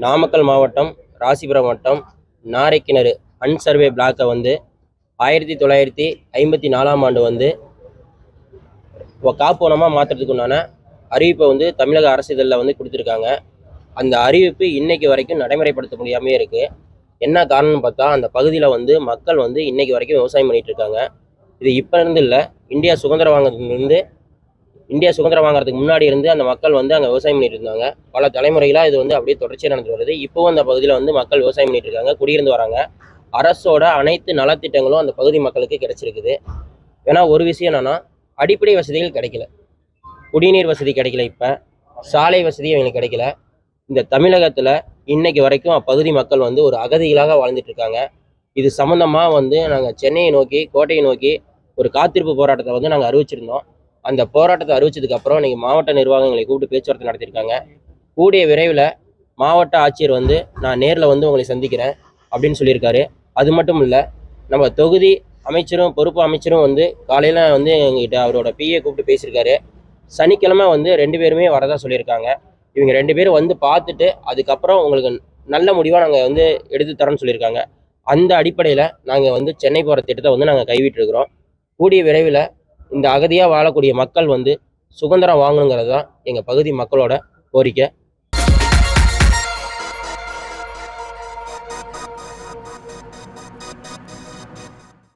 நாமக்கல் மாவட்டம் ராசிபுரம் வட்டம் நாரைக்கிணறு அன்சர்வே பிளாக்கை வந்து 1954ஆம் ஆண்டு வந்து காப்போனமாக மாற்றுறதுக்கு உண்டான அறிவிப்பை வந்து தமிழக அரசு இதழில் வந்து கொடுத்துருக்காங்க. அந்த அறிவிப்பு இன்னைக்கு வரைக்கும் நடைமுறைப்படுத்த முடியாமே இருக்குது. என்ன காரணம்னு பார்த்தா, அந்த பகுதியில் வந்து மக்கள் வந்து இன்னைக்கு வரைக்கும் விவசாயம் பண்ணிட்டு இருக்காங்க. இது இப்போ இருந்து இல்லை, இந்தியா சுதந்திரம் வாங்குறதுக்கு முன்னாடி இருந்து அந்த மக்கள் வந்து அங்கே விவசாயம் பண்ணிட்டு இருந்தாங்க. பல தலைமுறைகளாக இது வந்து அப்படியே தொடர்ச்சியாக நடந்து வருது. இப்போவும் அந்த பகுதியில் வந்து மக்கள் விவசாயம் பண்ணிட்டு இருக்காங்க, குடியிருந்து வராங்க. அரசோட அனைத்து நலத்திட்டங்களும் அந்த பகுதி மக்களுக்கு கிடைச்சிருக்குது. ஏன்னா ஒரு விஷயம் என்னன்னா, அடிப்படை வசதிகள் கிடைக்கல, குடிநீர் வசதி கிடைக்கல, இப்போ சாலை வசதி அவங்களுக்கு கிடைக்கல. இந்த தமிழகத்தில் இன்னைக்கு வரைக்கும் அப்பகுதி மக்கள் வந்து ஒரு அகதிகளாக வாழ்ந்துட்டு இருக்காங்க. இது சம்மந்தமாக வந்து நாங்கள் சென்னையை நோக்கி, கோட்டையை நோக்கி ஒரு காத்திருப்பு போராட்டத்தை வந்து நாங்கள் அறிவிச்சிருந்தோம். அந்த போராட்டத்தை அறிவிச்சதுக்கப்புறம் இன்னைக்கு மாவட்ட நிர்வாகங்களை கூப்பிட்டு பேச்சுவார்த்தை நடத்தியிருக்காங்க. கூடிய விரைவில் மாவட்ட ஆட்சியர் வந்து நான் நேரில் வந்து உங்களை சந்திக்கிறேன் அப்படின்னு சொல்லியிருக்காரு. அது மட்டும் இல்லை, நம்ம தொகுதி அமைச்சரும் பொறுப்பு அமைச்சரும் வந்து காலையில் வந்து எங்ககிட்ட அவரோட பிஏ கூப்பிட்டு பேசியிருக்காரு. சனிக்கிழமை வந்து 2 பேருமே வரதா சொல்லியிருக்காங்க. இவங்க 2 பேரும் வந்து பார்த்துட்டு அதுக்கப்புறம் உங்களுக்கு நல்ல முடிவாக நாங்கள் வந்து எடுத்து தரோன்னு சொல்லியிருக்காங்க. அந்த அடிப்படையில் நாங்கள் வந்து சென்னை போகிற திட்டத்தை வந்து நாங்கள் கைவிட்டிருக்கிறோம். கூடிய விரைவில் இந்த அகதியாக வாழக்கூடிய மக்கள் வந்து சுதந்திரம் வாங்கணுங்கிறது தான் எங்கள் பகுதி மக்களோட கோரிக்கை.